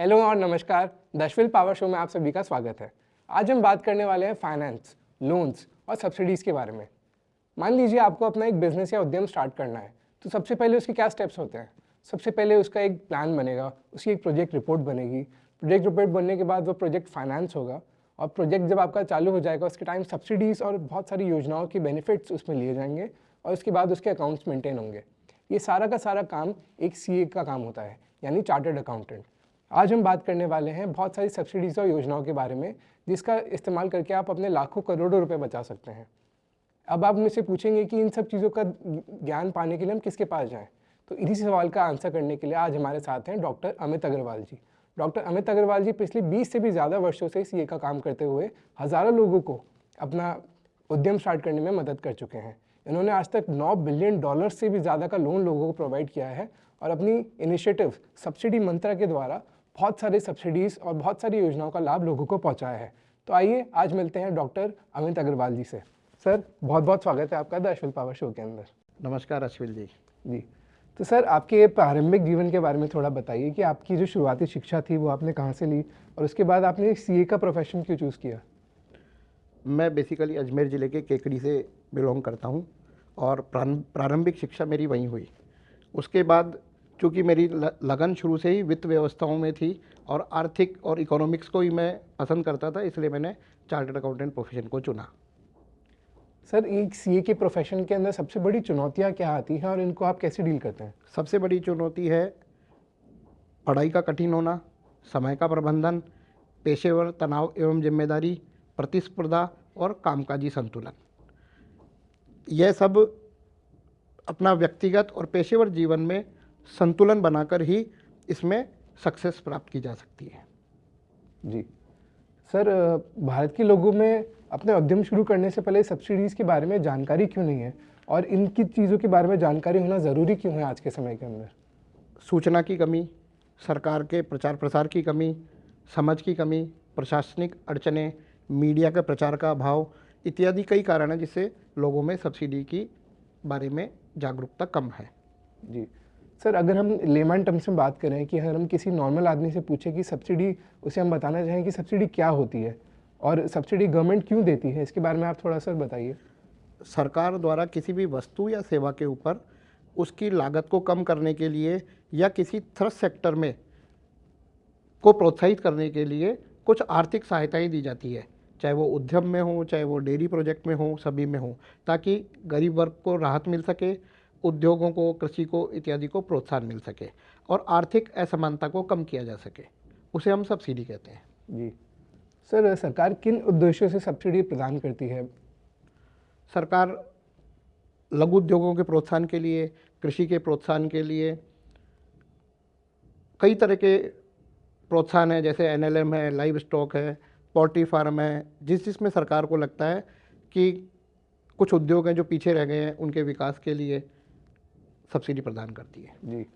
Hello और नमस्कार। दशविल power show में आप सभी का स्वागत है। आज हम बात करने वाले हैं फाइनेंस, लोन्स और सब्सिडीज़ के बारे में। मान लीजिए आपको अपना एक बिजनेस या उद्यम स्टार्ट करना है, तो सबसे पहले उसके क्या स्टेप्स होते हैं। सबसे पहले उसका एक प्लान बनेगा, उसकी एक प्रोजेक्ट रिपोर्ट बनेगी। प्रोजेक्ट रिपोर्ट बनने के बाद वो प्रोजेक्ट फाइनेंस होगा और प्रोजेक्ट जब आपका चालू हो जाएगा उसके टाइम सब्सिडीज़ और बहुत सारी योजनाओं के बेनिफिट्स उसमें लिए जाएंगे और उसके बाद उसके अकाउंट्स मेंटेन होंगे। ये सारा का सारा काम एक सीए का काम होता है, यानी चार्टर्ड अकाउंटेंट। आज हम बात करने वाले हैं बहुत सारी सब्सिडीज़ और योजनाओं के बारे में, जिसका इस्तेमाल करके आप अपने लाखों करोड़ों रुपए बचा सकते हैं। अब आप मुझसे पूछेंगे कि इन सब चीज़ों का ज्ञान पाने के लिए हम किसके पास जाएं, तो इसी सवाल का आंसर करने के लिए आज हमारे साथ हैं डॉक्टर अमित अग्रवाल जी। डॉक्टर अमित अग्रवाल जी पिछले 20 से भी ज़्यादा वर्षों से सीए का काम करते हुए हज़ारों लोगों को अपना उद्यम स्टार्ट करने में मदद कर चुके हैं। इन्होंने आज तक $9 बिलियन से भी ज़्यादा का लोन लोगों को प्रोवाइड किया है और अपनी इनिशिएटिव सब्सिडी मंत्रा के द्वारा बहुत सारे सब्सिडीज़ और बहुत सारी योजनाओं का लाभ लोगों को पहुंचाया है। तो आइए आज मिलते हैं डॉक्टर अमित अग्रवाल जी से। सर, बहुत बहुत स्वागत है आपका द अश्विल पावर शो के अंदर। नमस्कार अश्विल जी। जी, तो सर आपके प्रारंभिक जीवन के बारे में थोड़ा बताइए कि आपकी जो शुरुआती शिक्षा थी वो आपने कहाँ से ली और उसके बाद आपने सीए का प्रोफेशन क्यों चूज़ किया। मैं बेसिकली अजमेर ज़िले के केकड़ी से बिलोंग करता हूँ और प्रारंभिक शिक्षा मेरी वहीं हुई। उसके बाद चूँकि मेरी लगन शुरू से ही वित्त व्यवस्थाओं में थी और आर्थिक और इकोनॉमिक्स को ही मैं पसंद करता था, इसलिए मैंने चार्टर्ड अकाउंटेंट प्रोफेशन को चुना। सर, एक सीए के प्रोफेशन के अंदर सबसे बड़ी चुनौतियाँ क्या आती हैं और इनको आप कैसे डील करते हैं। सबसे बड़ी चुनौती है पढ़ाई का कठिन होना, समय का प्रबंधन, पेशेवर तनाव एवं जिम्मेदारी, प्रतिस्पर्धा और कामकाजी संतुलन। यह सब अपना व्यक्तिगत और पेशेवर जीवन में संतुलन बनाकर ही इसमें सक्सेस प्राप्त की जा सकती है। जी सर, भारत के लोगों में अपने उद्यम शुरू करने से पहले सब्सिडीज़ के बारे में जानकारी क्यों नहीं है और इनकी चीज़ों के बारे में जानकारी होना ज़रूरी क्यों है आज के समय के अंदर। सूचना की कमी, सरकार के प्रचार प्रसार की कमी, समझ की कमी, प्रशासनिक अड़चनें, मीडिया के प्रचार का अभाव इत्यादि कई कारण हैं जिससे लोगों में सब्सिडी की बारे में जागरूकता कम है। जी सर, अगर हम लेमन टर्म्स में बात करें कि अगर हम किसी नॉर्मल आदमी से पूछें कि सब्सिडी, उसे हम बताना चाहें कि सब्सिडी क्या होती है और सब्सिडी गवर्नमेंट क्यों देती है, इसके बारे में आप थोड़ा सर बताइए। सरकार द्वारा किसी भी वस्तु या सेवा के ऊपर उसकी लागत को कम करने के लिए या किसी थ्रस्ट सेक्टर में को प्रोत्साहित करने के लिए कुछ आर्थिक सहायताएं दी जाती है, चाहे वो उद्यम में हो, चाहे वो डेयरी प्रोजेक्ट में हो, सभी में हो, ताकि गरीब वर्ग को राहत मिल सके, उद्योगों को, कृषि को इत्यादि को प्रोत्साहन मिल सके और आर्थिक असमानता को कम किया जा सके। उसे हम सब्सिडी कहते हैं। जी सर, सरकार किन उद्देश्यों से सब्सिडी प्रदान करती है। सरकार लघु उद्योगों के प्रोत्साहन के लिए, कृषि के प्रोत्साहन के लिए कई तरह के प्रोत्साहन है, जैसे एनएलएम है, लाइव स्टॉक है, पोल्ट्री फार्म है, जिसमें सरकार को लगता है कि कुछ उद्योग हैं जो पीछे रह गए हैं, उनके विकास के लिए सब्सिडी प्रदान करती है। जी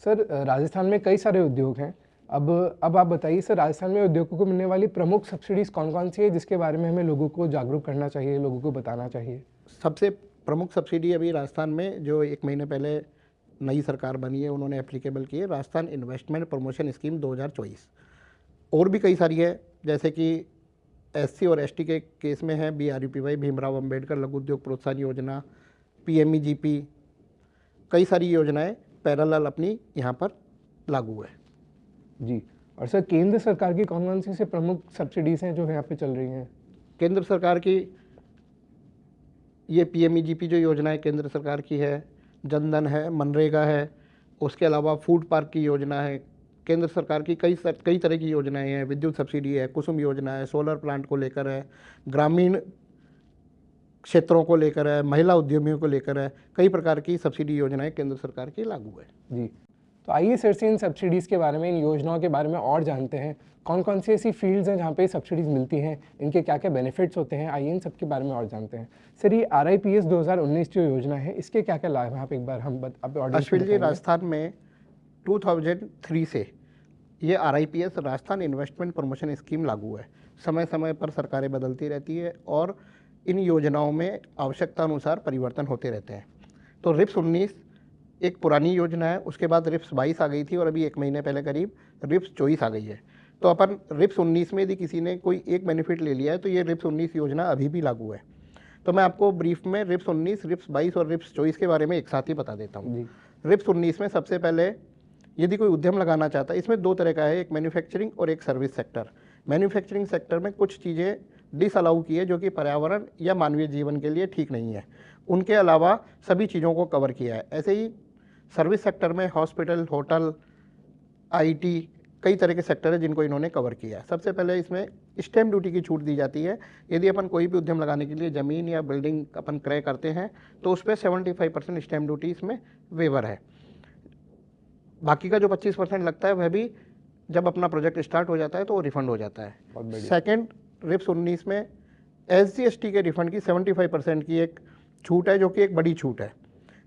सर, राजस्थान में कई सारे उद्योग हैं। अब आप बताइए सर, राजस्थान में उद्योगों को मिलने वाली प्रमुख सब्सिडीज़ कौन कौन सी है जिसके बारे में हमें लोगों को जागरूक करना चाहिए, लोगों को बताना चाहिए। सबसे प्रमुख सब्सिडी अभी राजस्थान में जो 1 महीने पहले नई सरकार बनी है उन्होंने एप्लीकेबल की है, राजस्थान इन्वेस्टमेंट प्रमोशन स्कीम 2024। और भी कई सारी है, जैसे कि एससी और एसटी के केस में है BRUPY, भीमराव अंबेडकर लघु उद्योग प्रोत्साहन योजना, PMEGP, कई सारी योजनाएं पैरेलल अपनी यहाँ पर लागू है। जी, और सर केंद्र सरकार की कौन कौन सी से प्रमुख सब्सिडीज़ हैं जो यहाँ पे चल रही हैं। केंद्र सरकार की ये PMEGP जो योजना है केंद्र सरकार की है, जनधन है, मनरेगा है, उसके अलावा फूड पार्क की योजना है। केंद्र सरकार की कई तरह की योजनाएं हैं, विद्युत सब्सिडी है, कुसुम योजना है, सोलर प्लांट को लेकर है, ग्रामीण क्षेत्रों को लेकर है, महिला उद्यमियों को लेकर है, कई प्रकार की सब्सिडी योजनाएं केंद्र सरकार की लागू है। जी, तो आइए सर से इन सब्सिडीज़ के बारे में, इन योजनाओं के बारे में और जानते हैं। कौन कौन सी ऐसी फील्ड्स हैं जहाँ पे सब्सिडीज़ मिलती हैं, इनके क्या क्या बेनिफिट्स होते हैं, आइए इन सब के बारे में और जानते हैं। सर, ये RIPS 2019 जो योजना है, इसके क्या क्या लाभ हैं, आप एक बार हम अश्विन जी, राजस्थान में 2003 से ये RIPS Rajasthan investment promotion scheme लागू है। समय समय पर सरकारें बदलती रहती है और इन योजनाओं में आवश्यकता अनुसार परिवर्तन होते रहते हैं। तो RIPS 19 एक पुरानी योजना है, उसके बाद रिप्स 22 आ गई थी और अभी 1 महीने पहले करीब रिप्स 24 आ गई है। तो अपन रिप्स 19 में यदि किसी ने कोई एक बेनिफिट ले लिया है तो ये रिप्स 19 योजना अभी भी लागू है। तो मैं आपको ब्रीफ में रिप्स 19, रिप्स 22 और रिप्स 24 के बारे में एक साथ ही बता देता हूँ। रिप्स 19 में सबसे पहले यदि कोई उद्यम लगाना चाहता है, इसमें 2 तरह का है, एक मैन्युफैक्चरिंग और एक सर्विस सेक्टर। मैन्युफैक्चरिंग सेक्टर में कुछ चीज़ें डिसअलाउ की है जो कि पर्यावरण या मानवीय जीवन के लिए ठीक नहीं है, उनके अलावा सभी चीज़ों को कवर किया है। ऐसे ही सर्विस सेक्टर में हॉस्पिटल, होटल, आईटी, कई तरह के सेक्टर है जिनको इन्होंने कवर किया है। सबसे पहले इसमें स्टैम्प ड्यूटी की छूट दी जाती है। यदि अपन कोई भी उद्यम लगाने के लिए ज़मीन या बिल्डिंग अपन क्रय करते हैं तो उस पर 75% स्टैम्प ड्यूटी इसमें वेवर है। बाकी का जो 25% लगता है वह भी जब अपना प्रोजेक्ट स्टार्ट हो जाता है तो वो रिफंड हो जाता है। सेकेंड, रिप्स 19 में SGST के रिफंड की 75% की एक छूट है, जो कि एक बड़ी छूट है,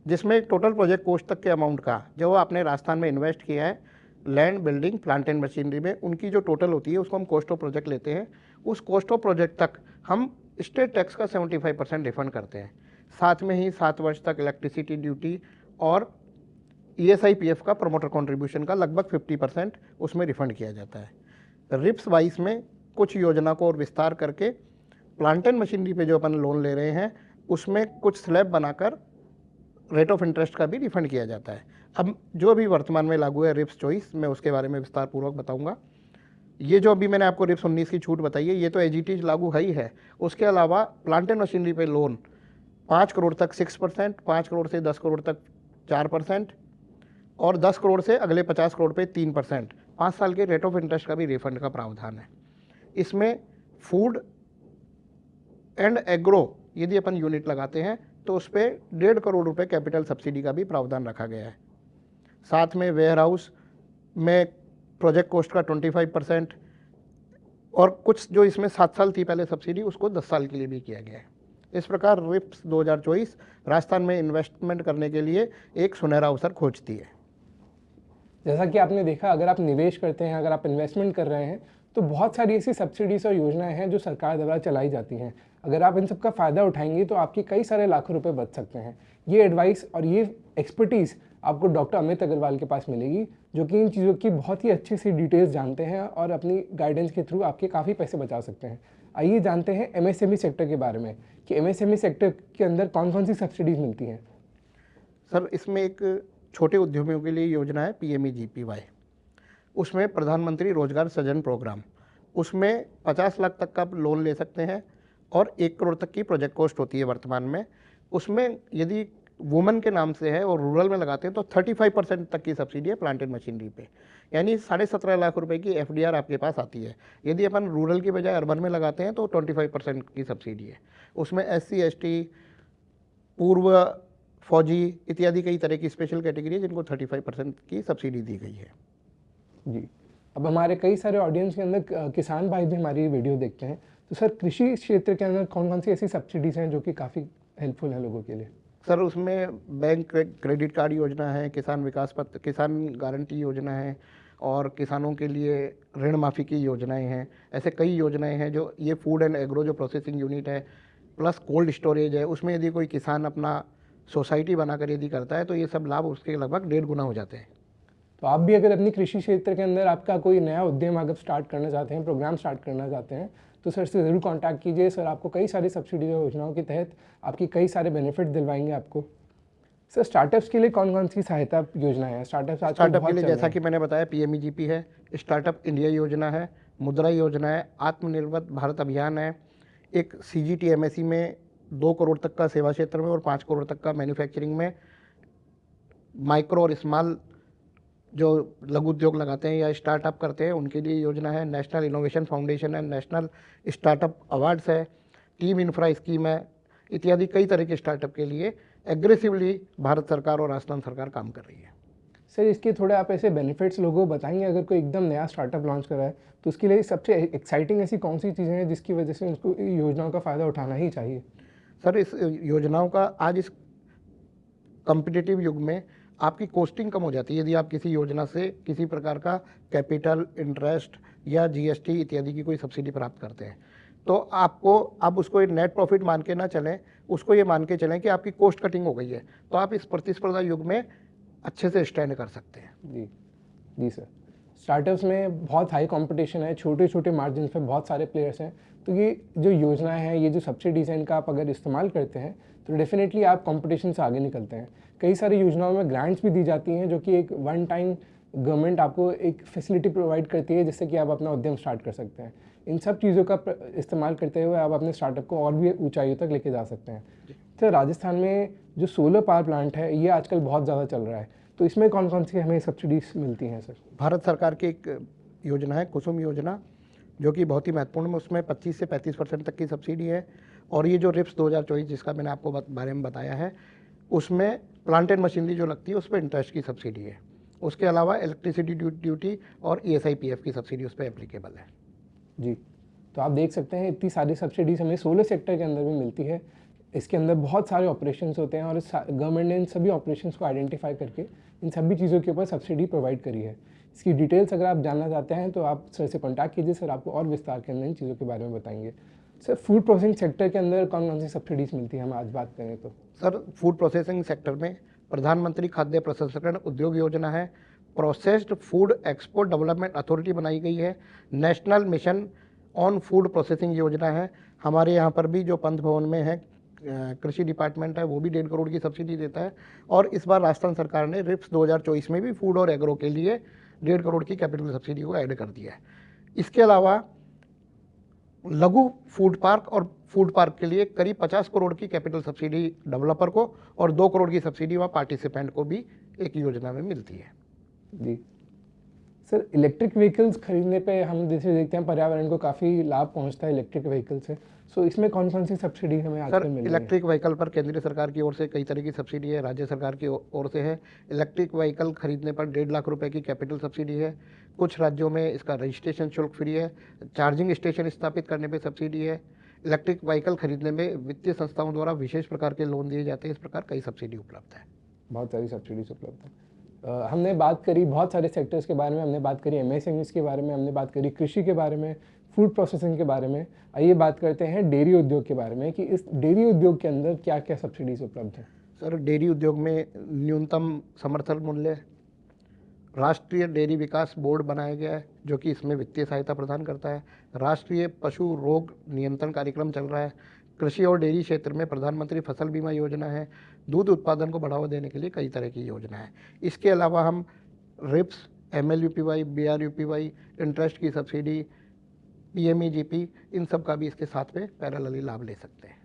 जिसमें टोटल प्रोजेक्ट कॉस्ट तक के अमाउंट का जो आपने राजस्थान में इन्वेस्ट किया है land, building, plant and machinery में, उनकी जो टोटल होती है उसको हम कॉस्ट ऑफ प्रोजेक्ट लेते हैं। उस कॉस्ट ऑफ प्रोजेक्ट तक हम स्टेट टैक्स का 75% रिफंड करते हैं। साथ में ही 7 वर्ष तक इलेक्ट्रिसिटी ड्यूटी और ESI PF का प्रमोटर कॉन्ट्रीब्यूशन का लगभग 50% उसमें रिफंड किया जाता है। रिप्स 22 में कुछ योजना को और विस्तार करके प्लांट एंड मशीनरी पे जो अपन लोन ले रहे हैं उसमें कुछ स्लैब बनाकर रेट ऑफ इंटरेस्ट का भी रिफंड किया जाता है। अब जो अभी वर्तमान में लागू है रिप्स 24, मैं उसके बारे में विस्तार पूर्वक बताऊंगा। ये जो अभी मैंने आपको रिप्स 19 की छूट बताई है ये तो एज इट इज लागू है ही है। उसके अलावा प्लांट एंड मशीनरी पे लोन 5 करोड़ तक 6%, 5 करोड़ से 10 करोड़ तक 4% और 10 करोड़ से अगले 50 करोड़ पे 3%, 5 साल के रेट ऑफ इंटरेस्ट का भी रिफंड का प्रावधान है। इसमें फूड एंड एग्रो यदि अपन यूनिट लगाते हैं तो उस पर 1.5 करोड़ रुपए कैपिटल सब्सिडी का भी प्रावधान रखा गया है। साथ में वेयर हाउस में प्रोजेक्ट कॉस्ट का 25% और कुछ जो इसमें 7 साल थी पहले सब्सिडी उसको 10 साल के लिए भी किया गया है। इस प्रकार रिप्स 2024 राजस्थान में इन्वेस्टमेंट करने के लिए एक सुनहरा अवसर खोजती है। जैसा कि आपने देखा, अगर आप निवेश करते हैं, अगर आप इन्वेस्टमेंट कर रहे हैं तो बहुत सारी ऐसी सब्सिडीज और योजनाएं हैं जो सरकार द्वारा चलाई जाती हैं। अगर आप इन सब का फ़ायदा उठाएंगे तो आपके कई सारे लाखों रुपए बच सकते हैं। ये एडवाइस और ये एक्सपर्टीज़ आपको डॉक्टर अमित अग्रवाल के पास मिलेगी, जो कि इन चीज़ों की बहुत ही अच्छे से डिटेल्स जानते हैं और अपनी गाइडेंस के थ्रू आपके काफ़ी पैसे बचा सकते हैं। आइए जानते हैं MSME सेक्टर के बारे में कि MSME सेक्टर के अंदर कौन कौन सी सब्सिडीज़ मिलती हैं। सर, इसमें एक छोटे उद्यमियों के लिए योजना है PMEGPY। उसमें प्रधानमंत्री रोजगार सृजन प्रोग्राम, उसमें 50 लाख तक का लोन ले सकते हैं और 1 करोड़ तक की प्रोजेक्ट कॉस्ट होती है वर्तमान में। उसमें यदि वुमेन के नाम से है और रूरल में लगाते हैं तो 35% तक की सब्सिडी है प्लांट एंड मशीनरी पे, यानी 17.5 लाख रुपए की FDR आपके पास आती है। यदि अपन रूरल की बजाय अर्बन में लगाते हैं तो 25% की सब्सिडी है। उसमें SC ST, पूर्व फौजी इत्यादि कई तरह की स्पेशल कैटेगरी है जिनको 35% की सब्सिडी दी गई है। जी, अब हमारे कई सारे ऑडियंस के अंदर किसान भाई भी हमारी वीडियो देखते हैं, तो सर कृषि क्षेत्र के अंदर कौन कौन सी ऐसी सब्सिडीज़ हैं जो कि काफ़ी हेल्पफुल हैं लोगों के लिए? सर, उसमें बैंक क्रेडिट कार्ड योजना है, किसान विकास पत्र, किसान गारंटी योजना है और किसानों के लिए ऋण माफ़ी की योजनाएं हैं। ऐसे कई योजनाएं हैं जो ये फूड एंड एग्रो जो प्रोसेसिंग यूनिट है प्लस कोल्ड स्टोरेज है, उसमें यदि कोई किसान अपना सोसाइटी बनाकर यदि करता है तो ये सब लाभ उसके लगभग 1.5 गुना हो जाते हैं। तो आप भी अगर अपनी कृषि क्षेत्र के अंदर आपका कोई नया उद्यम अगर स्टार्ट करना चाहते हैं, प्रोग्राम स्टार्ट करना चाहते हैं, तो सर से ज़रूर कांटेक्ट कीजिए। सर आपको कई सारी सब्सिडी योजनाओं के तहत आपकी कई सारे बेनिफिट दिलवाएंगे आपको। सर स्टार्टअप्स के लिए कौन कौन सी सहायता योजनाएं हैं? स्टार्टअप के लिए जैसा कि मैंने बताया PMEGP है, स्टार्टअप इंडिया योजना है, मुद्रा योजना है, आत्मनिर्भर भारत अभियान है, एक CGT MSE में 2 करोड़ तक का सेवा क्षेत्र में और 5 करोड़ तक का मैन्युफैक्चरिंग में, माइक्रो और स्मॉल जो लघु उद्योग लगाते हैं या स्टार्टअप करते हैं उनके लिए योजना है, नेशनल इनोवेशन फाउंडेशन है, नेशनल स्टार्टअप अवार्ड्स है, टीम इंफ्रा स्कीम है, इत्यादि कई तरह के स्टार्टअप के लिए एग्रेसिवली भारत सरकार और राजस्थान सरकार काम कर रही है। सर इसके थोड़े आप ऐसे बेनिफिट्स लोगों को बताएंगे, अगर कोई एकदम नया स्टार्टअप लॉन्च कर रहा है तो उसके लिए सबसे एक्साइटिंग ऐसी कौन सी चीज़ें हैं जिसकी वजह से उसको योजनाओं का फ़ायदा उठाना ही चाहिए? सर, इस योजनाओं का आज इस कॉम्पिटिटिव युग में आपकी कॉस्टिंग कम हो जाती है। यदि आप किसी योजना से किसी प्रकार का कैपिटल, इंटरेस्ट या GST इत्यादि की कोई सब्सिडी प्राप्त करते हैं तो आपको आप उसको नेट प्रॉफिट मान के ना चलें, उसको ये मान के चलें कि आपकी कॉस्ट कटिंग हो गई है। तो आप इस प्रतिस्पर्धा युग में अच्छे से स्टैंड कर सकते हैं। जी जी सर। स्टार्टअप्स में बहुत हाई कंपटीशन है, छोटे छोटे मार्जिन पे बहुत सारे प्लेयर्स हैं, तो ये जो योजनाएं हैं, ये जो सब्सिडीज़ हैं, इनका आप अगर इस्तेमाल करते हैं तो डेफिनेटली आप कंपटीशन से आगे निकलते हैं। कई सारी योजनाओं में ग्रांट्स भी दी जाती हैं, जो कि एक वन टाइम गवर्नमेंट आपको एक फैसिलिटी प्रोवाइड करती है, जिससे कि आप अपना उद्यम स्टार्ट कर सकते हैं। इन सब चीज़ों का इस्तेमाल करते हुए आप अपने स्टार्टअप को और भी ऊंचाइयों तक लेके जा सकते हैं। तो राजस्थान में जो सोलर पावर प्लांट है, ये आजकल बहुत ज़्यादा चल रहा है, तो इसमें कौन कौन सी हमें सब्सिडीज मिलती हैं सर? भारत सरकार की एक योजना है कुसुम योजना, जो कि बहुत ही महत्वपूर्ण है। उसमें 25 से 35% तक की सब्सिडी है। और ये जो रिप्स 2024 जिसका मैंने आपको बारे में बताया है, उसमें प्लांट एंड मशीनरी जो लगती है उस पर इंटरेस्ट की सब्सिडी है। उसके अलावा इलेक्ट्रिसिटी ड्यूटी और ESIPF की सब्सिडी उस पर एप्लीकेबल है। जी, तो आप देख सकते हैं इतनी सारी सब्सिडीज हमें सोलर सेक्टर के अंदर भी मिलती है। इसके अंदर बहुत सारे ऑपरेशंस होते हैं और गवर्नमेंट ने इन सभी ऑपरेशंस को आइडेंटिफाई करके इन सभी चीज़ों के ऊपर सब्सिडी प्रोवाइड करी है। इसकी डिटेल्स अगर आप जानना चाहते हैं तो आप सर से कॉन्टैक्ट कीजिए, सर आपको और विस्तार के अंदर इन चीज़ों के बारे में बताएंगे। सर, फूड प्रोसेसिंग सेक्टर के अंदर कौन कौन सी सब्सिडीज़ मिलती है, हम आज बात करें तो? सर, फूड प्रोसेसिंग सेक्टर में प्रधानमंत्री खाद्य प्रसंस्करण उद्योग योजना है, processed food export development authority बनाई गई है, national mission on food processing योजना है। हमारे यहाँ पर भी जो पंत भवन में है कृषि डिपार्टमेंट है, वो भी 1.5 करोड़ की सब्सिडी देता है। और इस बार राजस्थान सरकार ने रिप्स 2024 में भी फूड और एग्रो के लिए 1.5 करोड़ की कैपिटल सब्सिडी को ऐड कर दिया है। इसके अलावा लघु फूड पार्क और फूड पार्क के लिए करीब 50 करोड़ की कैपिटल सब्सिडी डेवलपर को और 2 करोड़ की सब्सिडी वहाँ पार्टिसिपेंट को भी एक योजना में मिलती है। जी सर, इलेक्ट्रिक व्हीकल्स खरीदने पे हम जैसे देखते हैं पर्यावरण को काफ़ी लाभ पहुंचता है इलेक्ट्रिक व्हीकल से, सो इसमें कौन कौन सी सब्सिडी हमें आजकल मिल रही है? इलेक्ट्रिक व्हीकल पर केंद्र सरकार की ओर से कई तरह की सब्सिडी है, राज्य सरकार की ओर से है। इलेक्ट्रिक व्हीकल खरीदने पर 1.5 लाख रुपए की कैपिटल सब्सिडी है। कुछ राज्यों में इसका रजिस्ट्रेशन शुल्क फ्री है। चार्जिंग स्टेशन स्थापित करने पर सब्सिडी है। इलेक्ट्रिक व्हीकल खरीदने में वित्तीय संस्थाओं द्वारा विशेष प्रकार के लोन दिए जाते हैं। इस प्रकार कई सब्सिडी उपलब्ध है। बहुत सारी सब्सिडीज उपलब्ध है। हमने बात करी बहुत सारे सेक्टर्स के बारे में, हमने बात करी MSMEs के बारे में, हमने बात करी कृषि के बारे में, फूड प्रोसेसिंग के बारे में। आइए बात करते हैं डेयरी उद्योग के बारे में कि इस डेयरी उद्योग के अंदर क्या क्या सब्सिडीज उपलब्ध हैं। सर, डेयरी उद्योग में न्यूनतम समर्थन मूल्य, राष्ट्रीय डेयरी विकास बोर्ड बनाया गया है जो कि इसमें वित्तीय सहायता प्रदान करता है। राष्ट्रीय पशु रोग नियंत्रण कार्यक्रम चल रहा है। कृषि और डेयरी क्षेत्र में प्रधानमंत्री फसल बीमा योजना है। दूध उत्पादन को बढ़ावा देने के लिए कई तरह की योजना है। इसके अलावा हम रिप्स, MLUPY, BRUPY, इंटरेस्ट की सब्सिडी, PMEGP, इन सब का भी इसके साथ में पैरेलली लाभ ले सकते हैं।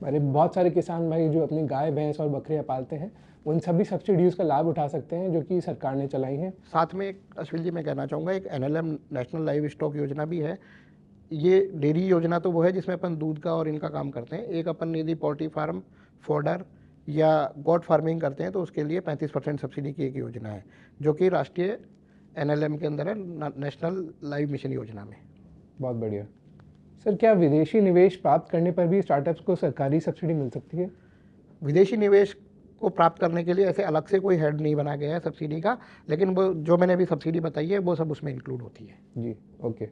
हमारे बहुत सारे किसान भाई जो अपनी गाय, भैंस और बकरियां पालते हैं, उन सभी सब्सिडीज़ का लाभ उठा सकते हैं जो कि सरकार ने चलाई हैं। साथ में एक अश्विन जी मैं कहना चाहूँगा, एक NLM नेशनल लाइव स्टॉक योजना भी है। ये डेयरी योजना तो वो है जिसमें अपन दूध का और इनका काम करते हैं। एक अपन यदि पोल्ट्री फार्म, फॉडर या गॉट फार्मिंग करते हैं तो उसके लिए 35% सब्सिडी की एक योजना है जो कि राष्ट्रीय NLM के अंदर है, नेशनल लाइव मिशन योजना में। बहुत बढ़िया सर। क्या विदेशी निवेश प्राप्त करने पर भी स्टार्टअप्स को सरकारी सब्सिडी मिल सकती है? विदेशी निवेश को प्राप्त करने के लिए ऐसे अलग से कोई हेड नहीं बना गया है सब्सिडी का, लेकिन वो जो मैंने अभी सब्सिडी बताई है वो सब उसमें इंक्लूड होती है। जी, ओके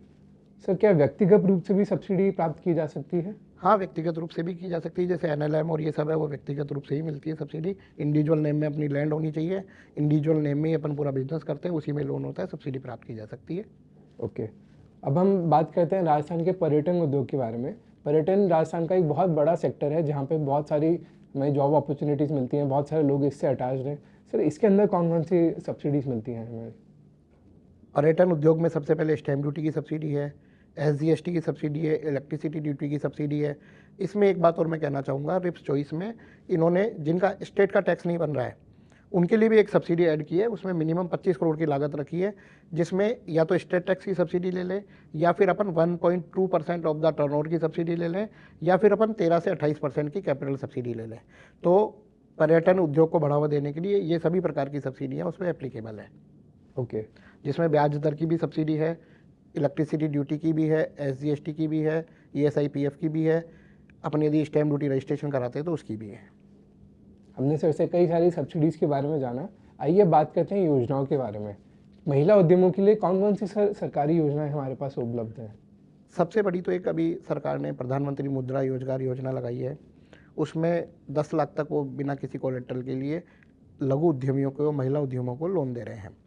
सर। क्या व्यक्तिगत रूप से भी सब्सिडी प्राप्त की जा सकती है? हाँ, व्यक्तिगत रूप से भी की जा सकती है। जैसे NLM और ये सब है वो व्यक्तिगत रूप से ही मिलती है सब्सिडी। इंडिविजुअल नेम में अपनी लैंड होनी चाहिए, इंडिविजुअल नेम में ही अपन पूरा बिजनेस करते हैं, उसी में लोन होता है, सब्सिडी प्राप्त की जा सकती है। ओके, अब हम बात करते हैं राजस्थान के पर्यटन उद्योग के बारे में। पर्यटन राजस्थान का एक बहुत बड़ा सेक्टर है जहाँ पे बहुत सारी हमें जॉब अपॉर्चुनिटीज़ मिलती हैं, बहुत सारे लोग इससे अटैच्ड हैं। सर, इसके अंदर कौन कौन सी सब्सिडीज़ मिलती हैं हमें? पर्यटन उद्योग में सबसे पहले स्टैम्प ड्यूटी की सब्सिडी है, SGST की सब्सिडी है, इलेक्ट्रिसिटी ड्यूटी की सब्सिडी है। इसमें एक बात और मैं कहना चाहूँगा, रिप्स चॉइस में इन्होंने जिनका स्टेट का टैक्स नहीं बन रहा है उनके लिए भी एक सब्सिडी ऐड की है। उसमें मिनिमम 25 करोड़ की लागत रखी है, जिसमें या तो स्टेट टैक्स की सब्सिडी ले लें या फिर अपन 1.2% ऑफ द टर्नओवर की सब्सिडी ले लें या फिर अपन 13 से 28% की कैपिटल सब्सिडी ले लें। तो पर्यटन उद्योग को बढ़ावा देने के लिए ये सभी प्रकार की सब्सिडियाँ उसमें एप्लीकेबल है। ओके, जिसमें ब्याज दर की भी सब्सिडी है, इलेक्ट्रिसिटी ड्यूटी की भी है, SGST की भी है, ESIPF की भी है, अपने यदि स्टैम्प ड्यूटी रजिस्ट्रेशन कराते हैं तो उसकी भी है। हमने सर से कई सारी सब्सिडीज़ के बारे में जाना। आइए बात करते हैं योजनाओं के बारे में। महिला उद्यमों के लिए कौन कौन सी सरकारी योजनाएं हमारे पास उपलब्ध हैं? सबसे बड़ी तो एक अभी सरकार ने प्रधानमंत्री मुद्रा रोजगार योजना लगाई है। उसमें 10 लाख तक वो बिना किसी कोलेट्रल के लिए लघु उद्यमियों को, महिला उद्यमियों को लोन दे रहे हैं।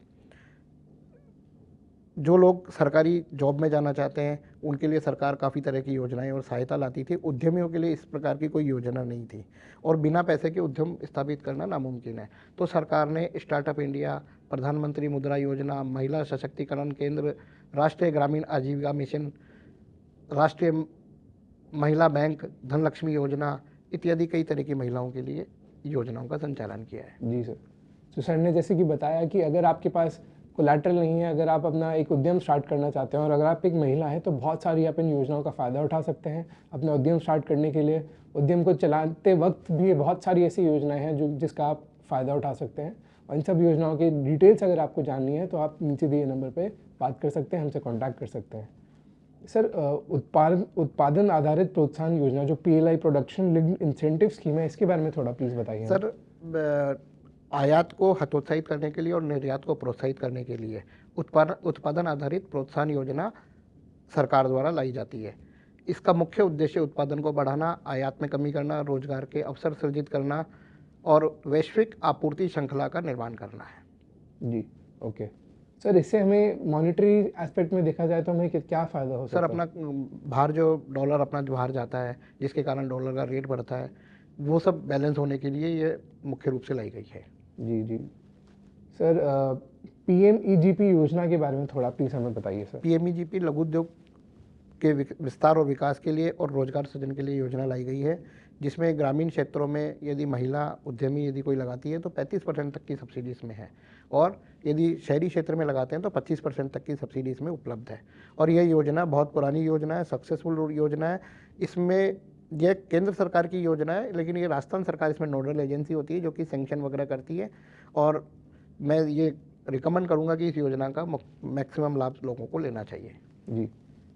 जो लोग सरकारी जॉब में जाना चाहते हैं उनके लिए सरकार काफ़ी तरह की योजनाएं और सहायता लाती थी। उद्यमियों के लिए इस प्रकार की कोई योजना नहीं थी और बिना पैसे के उद्यम स्थापित करना नामुमकिन है। तो सरकार ने स्टार्टअप इंडिया, प्रधानमंत्री मुद्रा योजना, महिला सशक्तिकरण केंद्र, राष्ट्रीय ग्रामीण आजीविका मिशन, राष्ट्रीय महिला बैंक, धनलक्ष्मी योजना इत्यादि कई तरह की महिलाओं के लिए योजनाओं का संचालन किया है। जी सर। तो सर ने जैसे कि बताया कि अगर आपके पास कोलैटरल नहीं है, अगर आप अपना एक उद्यम स्टार्ट करना चाहते हैं और अगर आप एक महिला हैं तो बहुत सारी आप इन योजनाओं का फ़ायदा उठा सकते हैं अपना उद्यम स्टार्ट करने के लिए। उद्यम को चलाते वक्त भी बहुत सारी ऐसी योजनाएं हैं जिसका आप फ़ायदा उठा सकते हैं और इन सब योजनाओं की डिटेल्स अगर आपको जाननी है तो आप नीचे दिए नंबर पर बात कर सकते हैं, हमसे कॉन्टैक्ट कर सकते हैं। सर, उत्पादन आधारित प्रोत्साहन योजना जो PLI production linked incentive scheme है, इसके बारे में थोड़ा प्लीज़ बताइए। सर, आयात को हतोत्साहित करने के लिए और निर्यात को प्रोत्साहित करने के लिए उत्पादन आधारित प्रोत्साहन योजना सरकार द्वारा लाई जाती है। इसका मुख्य उद्देश्य उत्पादन को बढ़ाना, आयात में कमी करना, रोजगार के अवसर सृजित करना और वैश्विक आपूर्ति श्रृंखला का निर्माण करना है। जी, ओके। सर, इससे हमें मॉनेटरी एस्पेक्ट में देखा जाए तो हमें क्या फ़ायदा हो सकता है? सर, अपना बाहर जो डॉलर अपना जो बाहर जाता है जिसके कारण डॉलर का रेट बढ़ता है, वो सब बैलेंस होने के लिए ये मुख्य रूप से लाई गई है। जी जी। सर, PMEGP योजना के बारे में थोड़ा प्लीज़ हमें बताइए सर। PMEGP लघु उद्योग के विस्तार और विकास के लिए और रोजगार सृजन के लिए योजना लाई गई है, जिसमें ग्रामीण क्षेत्रों में यदि महिला उद्यमी यदि कोई लगाती है तो 35% तक की सब्सिडी इसमें है और यदि शहरी क्षेत्र में लगाते हैं तो 25% तक की सब्सिडी इसमें उपलब्ध है। और यह योजना बहुत पुरानी योजना है, सक्सेसफुल योजना है। इसमें यह केंद्र सरकार की योजना है, लेकिन ये राजस्थान सरकार इसमें नोडल एजेंसी होती है जो कि सैंक्शन वगैरह करती है और मैं ये रिकमेंड करूँगा कि इस योजना का मैक्सिमम लाभ लोगों को लेना चाहिए। जी,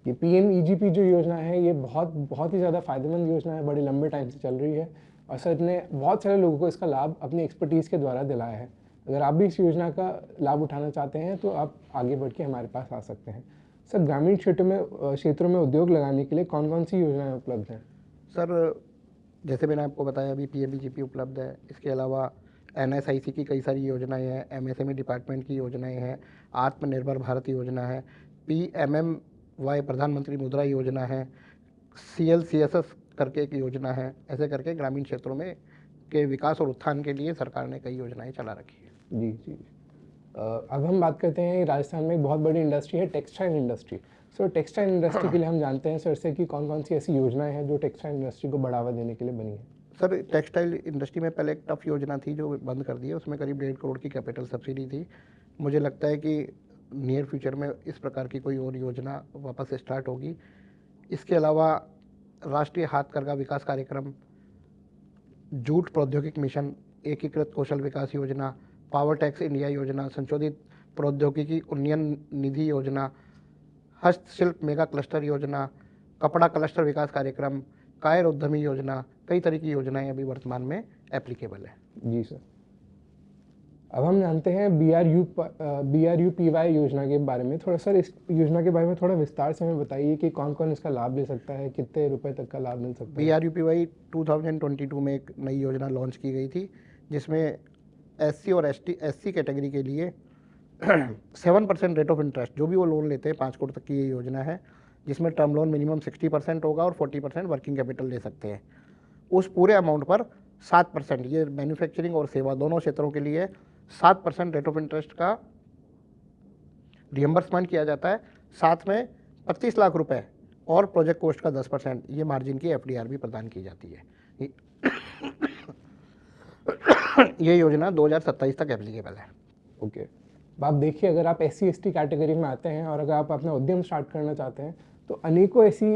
ये PMEGP जो योजना है ये बहुत ही ज़्यादा फ़ायदेमंद योजना है, बड़े लंबे टाइम से चल रही है और सर ने बहुत सारे लोगों को इसका लाभ अपनी एक्सपर्टीज़ के द्वारा दिलाया है। अगर आप भी इस योजना का लाभ उठाना चाहते हैं तो आप आगे बढ़ के हमारे पास आ सकते हैं। सर, ग्रामीण क्षेत्रों में उद्योग लगाने के लिए कौन कौन सी योजनाएँ उपलब्ध हैं? सर, जैसे मैंने आपको बताया अभी PMEGP उपलब्ध है। इसके अलावा NSIC की कई सारी योजनाएं हैं, MSME डिपार्टमेंट की योजनाएं हैं, आत्मनिर्भर भारत योजना है, PMMY प्रधानमंत्री मुद्रा योजना है, CLCSS करके एक योजना है। ऐसे करके ग्रामीण क्षेत्रों में के विकास और उत्थान के लिए सरकार ने कई योजनाएं चला रखी है। जी जी। अब हम बात करते हैं, राजस्थान में एक बहुत बड़ी इंडस्ट्री है टेक्सटाइल इंडस्ट्री। सो टेक्सटाइल इंडस्ट्री के लिए हम जानते हैं सर से कि कौन कौन सी ऐसी योजनाएं हैं जो टेक्सटाइल इंडस्ट्री को बढ़ावा देने के लिए बनी है। सर, टेक्सटाइल इंडस्ट्री में पहले एक टफ योजना थी जो बंद कर दी है, उसमें करीब 1.5 करोड़ की कैपिटल सब्सिडी थी। मुझे लगता है कि नियर फ्यूचर में इस प्रकार की कोई और योजना वापस स्टार्ट होगी। इसके अलावा राष्ट्रीय हाथकरघा विकास कार्यक्रम, जूट प्रौद्योगिक मिशन, एकीकृत कौशल विकास योजना, पावर टैक्स इंडिया योजना, संशोधित प्रौद्योगिकी उन्नयन निधि योजना, हस्तशिल्प मेगा क्लस्टर योजना, कपड़ा क्लस्टर विकास कार्यक्रम, कायर उद्यमी योजना, कई तरह की योजनाएं अभी वर्तमान में एप्लीकेबल है। जी सर। अब हम जानते हैं BRUPY योजना के बारे में थोड़ा। सर, इस योजना के बारे में थोड़ा विस्तार से हमें बताइए कि कौन कौन इसका लाभ ले सकता है, कितने रुपए तक का लाभ मिल सकता है। BRUPY 2022 में एक नई योजना लॉन्च की गई थी, जिसमें SC और ST कैटेगरी के लिए 7% रेट ऑफ इंटरेस्ट, जो भी वो लोन लेते हैं 5 करोड़ तक की ये योजना है, जिसमें टर्म लोन मिनिमम 60% होगा और 40% वर्किंग कैपिटल ले सकते हैं। उस पूरे अमाउंट पर 7%, ये मैन्युफैक्चरिंग और सेवा दोनों क्षेत्रों के लिए 7% रेट ऑफ इंटरेस्ट का रियम्बर्समेंट किया जाता है। साथ में 25 लाख रुपए और प्रोजेक्ट कॉस्ट का 10% ये मार्जिन की FDR भी प्रदान की जाती है। ये योजना 2027 तक एप्लीकेबल है। ओके। आप देखिए, अगर आप SC ST कैटेगरी में आते हैं और अगर आप अपना उद्यम स्टार्ट करना चाहते हैं तो अनेकों ऐसी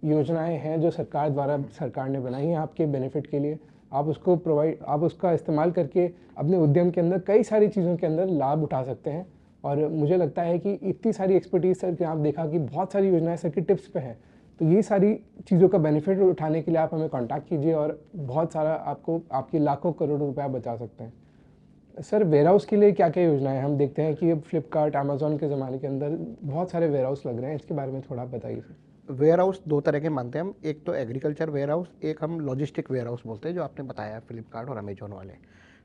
योजनाएं हैं जो सरकार ने बनाई हैं आपके बेनिफिट के लिए। आप उसका इस्तेमाल करके अपने उद्यम के अंदर कई सारी चीज़ों के अंदर लाभ उठा सकते हैं। और मुझे लगता है कि इतनी सारी एक्सपर्टीज सर कि आप देखा कि बहुत सारी योजनाएं सर की टिप्स पे हैं, तो ये सारी चीज़ों का बेनिफिट उठाने के लिए आप हमें कांटेक्ट कीजिए और बहुत सारा आपकी लाखों करोड़ों रुपया बचा सकते हैं। सर, वेयर हाउस के लिए क्या क्या योजनाएं हैं? हम देखते हैं कि अब फ्लिपकार्ट, अमेजोन के ज़माने के अंदर बहुत सारे वेयर हाउस लग रहे हैं, इसके बारे में थोड़ा बताइए सर। वेयर हाउस 2 तरह के मानते हैं हम, एक तो एग्रीकल्चर वेयर हाउस, एक हम लॉजिस्टिक वेयर हाउस बोलते हैं, जो आपने बताया फ्लिपकार्ट और अमेजोन वाले।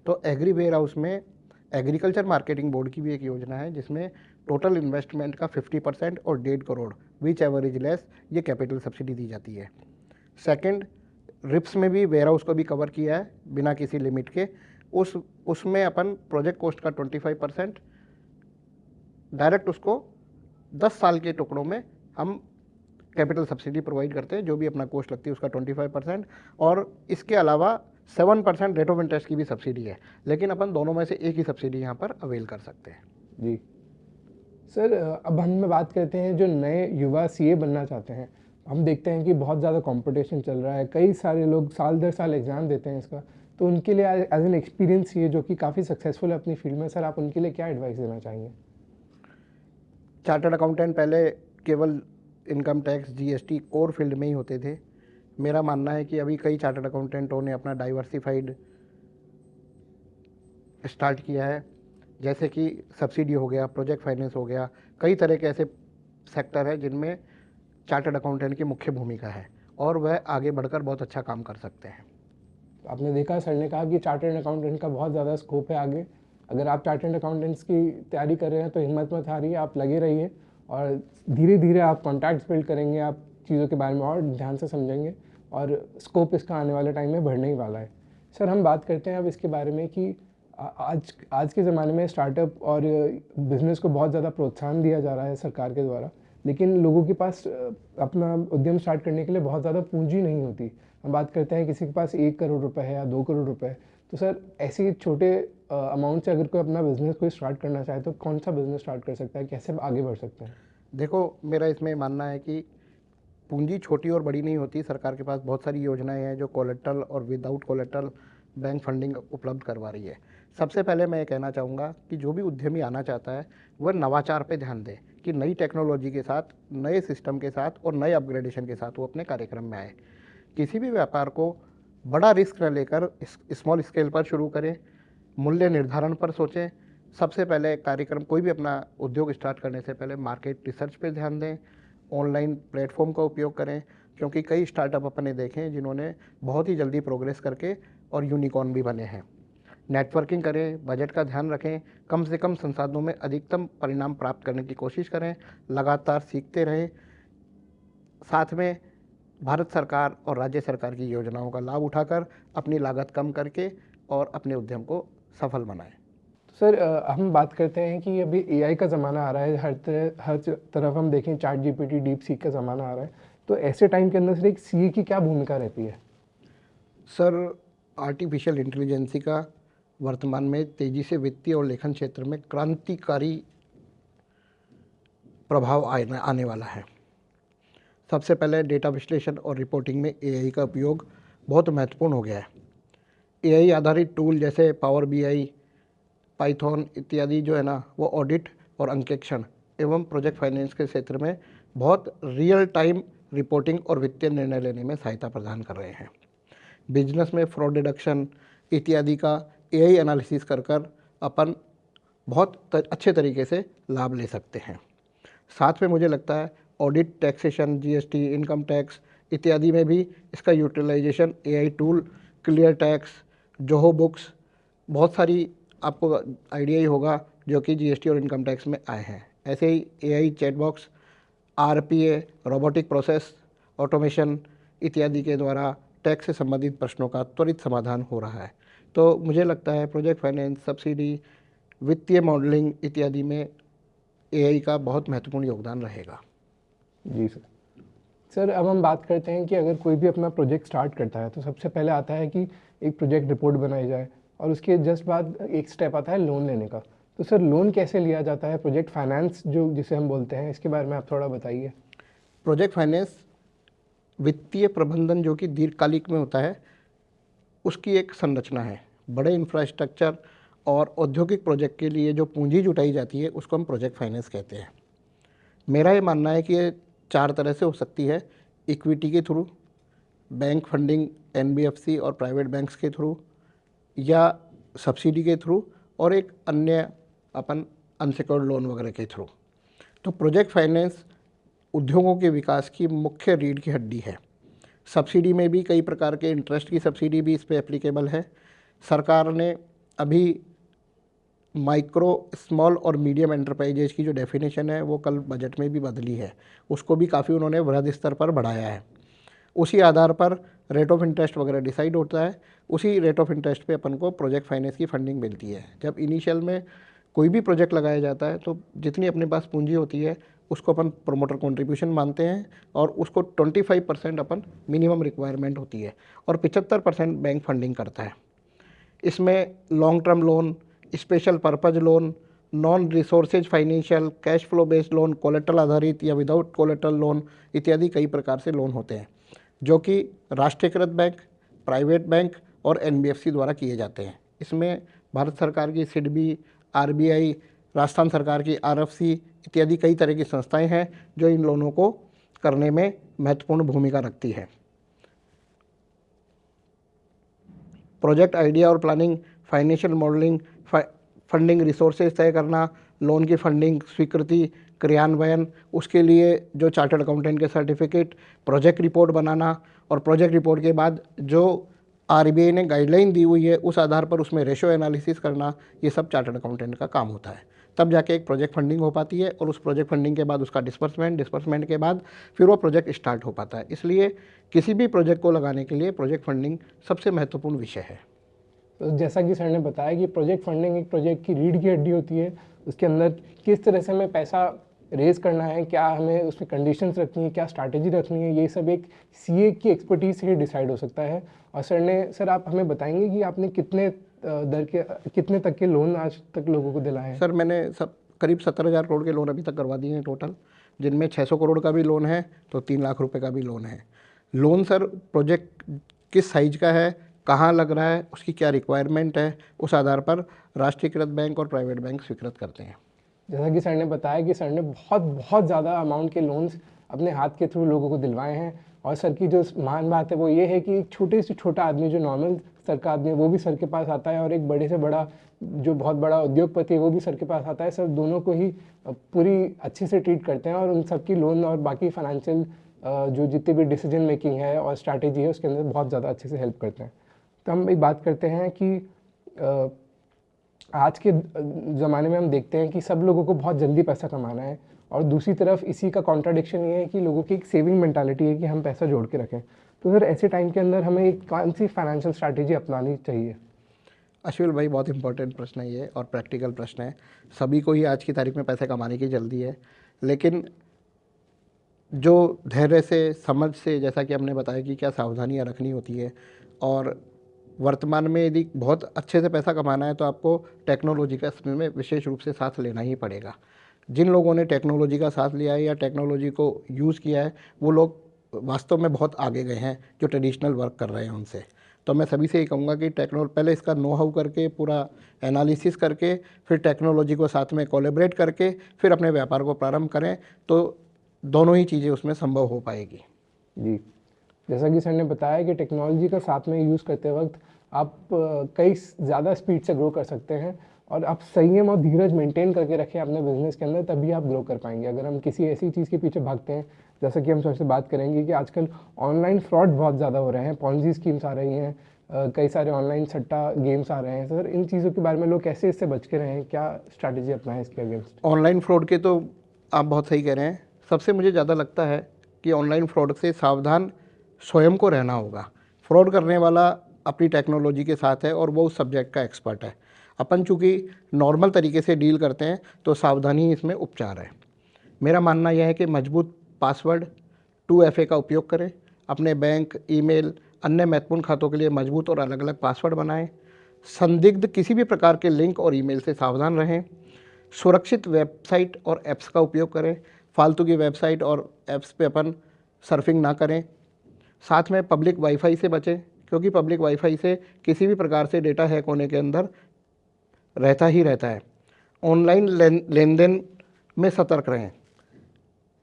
तो एग्री वेयर हाउस में एग्रीकल्चर मार्केटिंग बोर्ड की भी एक योजना है जिसमें टोटल इन्वेस्टमेंट का 50% और 1.5 crore which ever is less ये कैपिटल सब्सिडी दी जाती है। सेकंड, रिप्स में भी वेयर हाउस को भी कवर किया है बिना किसी लिमिट के। उसमें अपन प्रोजेक्ट कॉस्ट का 25% डायरेक्ट उसको 10 साल के टुकड़ों में हम कैपिटल सब्सिडी प्रोवाइड करते हैं, जो भी अपना कॉस्ट लगती है उसका 25%, और इसके अलावा 7% रेट ऑफ इंटरेस्ट की भी सब्सिडी है। लेकिन अपन दोनों में से एक ही सब्सिडी यहाँ पर अवेल कर सकते हैं। जी सर, अब हम बात करते हैं जो नए युवा सीए बनना चाहते हैं। हम देखते हैं कि बहुत ज़्यादा कंपटीशन चल रहा है, कई सारे लोग साल दर साल एग्ज़ाम देते हैं इसका, तो उनके लिए एज एन एक्सपीरियंस सीए जो कि काफ़ी सक्सेसफुल है अपनी फील्ड में, सर आप उनके लिए क्या एडवाइस देना चाहेंगे? चार्टर्ड अकाउंटेंट पहले केवल income tax, GST core field में ही होते थे। मेरा मानना है कि अभी कई चार्टर्ड अकाउंटेंटों ने अपना डाइवर्सिफाइड स्टार्ट किया है, जैसे कि सब्सिडी हो गया, प्रोजेक्ट फाइनेंस हो गया, कई तरह के ऐसे सेक्टर है जिनमें चार्टर्ड अकाउंटेंट की मुख्य भूमिका है और वह आगे बढ़कर बहुत अच्छा काम कर सकते हैं। आपने देखा, सर ने कहा कि चार्टर्ड अकाउंटेंट का बहुत ज़्यादा स्कोप है आगे। अगर आप चार्टर्ड अकाउंटेंट्स की तैयारी कर रहे हैं तो हिम्मत मत हारिए, आप लगे रहिए और धीरे धीरे आप कॉन्टैक्ट्स बिल्ड करेंगे, आप चीज़ों के बारे में और ध्यान से समझेंगे और स्कोप इसका आने वाले टाइम में बढ़ने ही वाला है। सर हम बात करते हैं अब इसके बारे में कि आज के ज़माने में स्टार्टअप और बिज़नेस को बहुत ज़्यादा प्रोत्साहन दिया जा रहा है सरकार के द्वारा, लेकिन लोगों के पास अपना उद्यम स्टार्ट करने के लिए बहुत ज़्यादा पूंजी नहीं होती। हम बात करते हैं किसी के पास 1 करोड़ रुपए है या 2 करोड़ रुपए है, तो सर ऐसे छोटे अमाउंट से अगर कोई अपना बिजनेस कोई स्टार्ट करना चाहे तो कौन सा बिजनेस स्टार्ट कर सकता है, कैसे आगे बढ़ सकते हैं? देखो, मेरा इसमें मानना है कि पूंजी छोटी और बड़ी नहीं होती। सरकार के पास बहुत सारी योजनाएं हैं जो कोलेट्रल और विदाउट कोलेट्रल बैंक फंडिंग उपलब्ध करवा रही है। सबसे पहले मैं ये कहना चाहूँगा कि जो भी उद्यमी आना चाहता है वह नवाचार पे ध्यान दे कि नई टेक्नोलॉजी के साथ, नए सिस्टम के साथ और नए अपग्रेडेशन के साथ वो अपने कार्यक्रम में आए। किसी भी व्यापार को बड़ा रिस्क न लेकर स्मॉल स्केल पर शुरू करें, मूल्य निर्धारण पर सोचें। सबसे पहले कार्यक्रम, कोई भी अपना उद्योग स्टार्ट करने से पहले मार्केट रिसर्च पे ध्यान दें, ऑनलाइन प्लेटफॉर्म का उपयोग करें, क्योंकि कई स्टार्टअप अपने देखे हैं जिन्होंने बहुत ही जल्दी प्रोग्रेस करके और यूनिकॉर्न भी बने हैं। नेटवर्किंग करें, बजट का ध्यान रखें, कम से कम संसाधनों में अधिकतम परिणाम प्राप्त करने की कोशिश करें, लगातार सीखते रहें। साथ में भारत सरकार और राज्य सरकार की योजनाओं का लाभ उठाकर अपनी लागत कम करके और अपने उद्यम को सफल बनाएं। सर हम बात करते हैं कि अभी एआई का ज़माना आ रहा है, हर तरफ हम देखें चैट जीपीटी, डीप सीक का ज़माना आ रहा है, तो ऐसे टाइम के अंदर सर एक सीए की क्या भूमिका रहती है? सर, आर्टिफिशियल इंटेलिजेंसी का वर्तमान में तेज़ी से वित्तीय और लेखन क्षेत्र में क्रांतिकारी प्रभाव आने वाला है। सबसे पहले डेटा विश्लेषण और रिपोर्टिंग में एआई का उपयोग बहुत महत्वपूर्ण हो गया है। एआई आधारित टूल जैसे पावर बीआई, पाइथन इत्यादि जो है ना, वो ऑडिट और अंकेक्षण एवं प्रोजेक्ट फाइनेंस के क्षेत्र में बहुत रियल टाइम रिपोर्टिंग और वित्तीय निर्णय लेने में सहायता प्रदान कर रहे हैं। बिजनेस में फ्रॉड डिडक्शन इत्यादि का एआई एनालिसिस कर अपन बहुत अच्छे तरीके से लाभ ले सकते हैं। साथ में मुझे लगता है audit, taxation, GST, income tax इत्यादि में भी इसका utilisation AI tool, clear tax, Zoho books, बहुत सारी आपको आइडिया ही होगा जो कि जीएसटी और इनकम टैक्स में आए हैं। ऐसे ही AI chat box, RPA, robotic process automation इत्यादि के द्वारा टैक्स से संबंधित प्रश्नों का त्वरित समाधान हो रहा है। तो मुझे लगता है प्रोजेक्ट फाइनेंस, सब्सिडी, वित्तीय मॉडलिंग इत्यादि में एआई का बहुत महत्वपूर्ण योगदान रहेगा। जी सर। सर अब हम बात करते हैं कि अगर कोई भी अपना प्रोजेक्ट स्टार्ट करता है तो सबसे पहले आता है कि एक प्रोजेक्ट रिपोर्ट बनाई जाए और उसके जस्ट बाद एक स्टेप आता है लोन लेने का। तो सर लोन कैसे लिया जाता है, प्रोजेक्ट फाइनेंस जो जिसे हम बोलते हैं, इसके बारे में आप थोड़ा बताइए। प्रोजेक्ट फाइनेंस वित्तीय प्रबंधन जो कि दीर्घकालिक में होता है, उसकी एक संरचना है। बड़े इंफ्रास्ट्रक्चर और औद्योगिक प्रोजेक्ट के लिए जो पूंजी जुटाई जाती है उसको हम प्रोजेक्ट फाइनेंस कहते हैं। मेरा ये मानना है कि ये 4 तरह से हो सकती है: इक्विटी के थ्रू, बैंक फंडिंग, एनबीएफसी और प्राइवेट बैंक्स के थ्रू, या सब्सिडी के थ्रू, और एक अन्य अपन अनसिक्योर्ड लोन वगैरह के थ्रू। तो प्रोजेक्ट फाइनेंस उद्योगों के विकास की मुख्य रीढ़ की हड्डी है। सब्सिडी में भी कई प्रकार के इंटरेस्ट की सब्सिडी भी इस पर एप्लीकेबल है। सरकार ने अभी माइक्रो स्मॉल और मीडियम एंटरप्राइजेज की जो डेफिनेशन है वो कल बजट में भी बदली है, उसको भी काफ़ी उन्होंने वृहद स्तर पर बढ़ाया है। उसी आधार पर रेट ऑफ इंटरेस्ट वगैरह डिसाइड होता है, उसी रेट ऑफ इंटरेस्ट पे अपन को प्रोजेक्ट फाइनेंस की फंडिंग मिलती है। जब इनिशियल में कोई भी प्रोजेक्ट लगाया जाता है तो जितनी अपने पास पूंजी होती है उसको अपन प्रोमोटर कंट्रीब्यूशन मानते हैं और उसको 25% अपन मिनिमम रिक्वायरमेंट होती है और 75% बैंक फंडिंग करता है। इसमें long term loan, special purpose loan, non resources financial, cash flow based loan, collateral आधारित या विदाउट कोलेटरल लोन इत्यादि कई प्रकार से लोन होते हैं जो कि राष्ट्रीयकृत बैंक, प्राइवेट बैंक और एनबीएफसी द्वारा किए जाते हैं। इसमें भारत सरकार की सिडबी, आरबीआई, राजस्थान सरकार की आरएफसी इत्यादि कई तरह की संस्थाएं हैं जो इन लोनों को करने में महत्वपूर्ण भूमिका रखती है। प्रोजेक्ट आइडिया और planning, financial modelling, funding resources तय करना, लोन की फंडिंग, स्वीकृति, क्रियान्वयन, उसके लिए जो चार्टर्ड अकाउंटेंट के सर्टिफिकेट, प्रोजेक्ट रिपोर्ट बनाना और प्रोजेक्ट रिपोर्ट के बाद जो आरबीआई ने गाइडलाइन दी हुई है उस आधार पर उसमें रेशो एनालिसिस करना, ये सब चार्टर्ड अकाउंटेंट का काम होता है। तब जाके एक प्रोजेक्ट फंडिंग हो पाती है और उस प्रोजेक्ट फंडिंग के बाद उसका डिस्बर्समेंट के बाद फिर वो प्रोजेक्ट स्टार्ट हो पाता है। इसलिए किसी भी प्रोजेक्ट को लगाने के लिए प्रोजेक्ट फंडिंग सबसे महत्वपूर्ण विषय है। तो जैसा कि सर ने बताया कि प्रोजेक्ट फंडिंग एक प्रोजेक्ट की रीढ़ की हड्डी होती है, उसके अंदर किस तरह से हमें पैसा रेज करना है, क्या हमें उसमें कंडीशंस रखनी है, क्या स्ट्रैटेजी रखनी है, ये सब एक सीए की एक्सपर्टीज से ही डिसाइड हो सकता है। और सर आप हमें बताएंगे कि आपने कितने तक के लोन आज तक लोगों को दिलाए हैं? सर मैंने करीब 17,000 करोड़ के लोन अभी तक करवा दिए हैं टोटल, जिनमें 600 करोड़ का भी लोन है तो 3 लाख रुपए का भी लोन है। लोन सर प्रोजेक्ट किस साइज का है, कहाँ लग रहा है, उसकी क्या रिक्वायरमेंट है, उस आधार पर राष्ट्रीयकृत बैंक और प्राइवेट बैंक स्वीकृत करते हैं। जैसा कि सर ने बताया कि सर ने बहुत ज़्यादा अमाउंट के लोन्स अपने हाथ के थ्रू लोगों को दिलवाए हैं। और सर की जो महान बात है वो ये है कि एक छोटे से छोटा आदमी जो नॉर्मल स्तर का आदमी है वो भी सर के पास आता है और एक बड़े से बड़ा जो बहुत बड़ा उद्योगपति है वो भी सर के पास आता है। सर दोनों को ही पूरी अच्छे से ट्रीट करते हैं और उन सबकी लोन और बाकी फाइनेंशियल जो जितनी भी डिसीजन मेकिंग है और स्ट्रैटेजी है उसके अंदर बहुत ज़्यादा अच्छे से हेल्प करते हैं। तो हम एक बात करते हैं कि आज के ज़माने में हम देखते हैं कि सब लोगों को बहुत जल्दी पैसा कमाना है और दूसरी तरफ इसी का कॉन्ट्राडिक्शन ये है कि लोगों की एक सेविंग मेंटालिटी है कि हम पैसा जोड़ के रखें। तो सर ऐसे टाइम के अंदर हमें कौन सी फाइनेंशियल स्ट्रैटेजी अपनानी चाहिए? अश्विल भाई, बहुत इंपॉर्टेंट प्रश्न है ये और प्रैक्टिकल प्रश्न है। सभी को ही आज की तारीख में पैसे कमाने की जल्दी है, लेकिन जो धैर्य से, समझ से, जैसा कि हमने बताया कि क्या सावधानियां रखनी होती है। और वर्तमान में यदि बहुत अच्छे से पैसा कमाना है तो आपको टेक्नोलॉजी का इसमें में विशेष रूप से साथ लेना ही पड़ेगा। जिन लोगों ने टेक्नोलॉजी का साथ लिया है या टेक्नोलॉजी को यूज़ किया है वो लोग वास्तव में बहुत आगे गए हैं जो ट्रेडिशनल वर्क कर रहे हैं उनसे। तो मैं सभी से ये कहूँगा कि पहले इसका नो हाउ करके, पूरा एनालिसिस करके, फिर टेक्नोलॉजी को साथ में कोलैबोरेट करके फिर अपने व्यापार को प्रारंभ करें तो दोनों ही चीज़ें उसमें संभव हो पाएगी। जी, जैसा कि सर ने बताया कि टेक्नोलॉजी का साथ में यूज़ करते वक्त आप कई ज़्यादा स्पीड से ग्रो कर सकते हैं और आप संयम और धीरज मेंटेन करके रखें अपने बिजनेस के अंदर, तभी आप ग्रो कर पाएंगे। अगर हम किसी ऐसी चीज़ के पीछे भागते हैं, जैसा कि हम सबसे बात करेंगे कि आजकल ऑनलाइन फ्रॉड बहुत ज़्यादा हो रहे हैं, पॉन्जी स्कीम्स आ रही हैं, कई सारे ऑनलाइन सट्टा गेम्स आ रहे हैं। सर इन चीज़ों के बारे में लोग कैसे इससे बच के रहें, क्या स्ट्रैटेजी अपनाएं इसके अगेंस्ट? ऑनलाइन फ्रॉड के तो आप बहुत सही कह रहे हैं। सबसे मुझे ज़्यादा लगता है कि ऑनलाइन फ्रॉड से सावधान स्वयं को रहना होगा। फ्रॉड करने वाला अपनी टेक्नोलॉजी के साथ है और वो उस सब्जेक्ट का एक्सपर्ट है। अपन चूँकि नॉर्मल तरीके से डील करते हैं तो सावधानी इसमें उपचार है। मेरा मानना यह है कि मजबूत पासवर्ड 2FA का उपयोग करें। अपने बैंक, ईमेल, अन्य महत्वपूर्ण खातों के लिए मजबूत और अलग अलग पासवर्ड बनाएं। संदिग्ध किसी भी प्रकार के लिंक और ईमेल से सावधान रहें। सुरक्षित वेबसाइट और ऐप्स का उपयोग करें। फालतू की वेबसाइट और ऐप्स पे अपन सर्फिंग ना करें। साथ में पब्लिक वाईफाई से बचें, क्योंकि पब्लिक वाईफाई से किसी भी प्रकार से डेटा हैक होने के अंदर रहता ही रहता है। ऑनलाइन लेन देन में सतर्क रहें।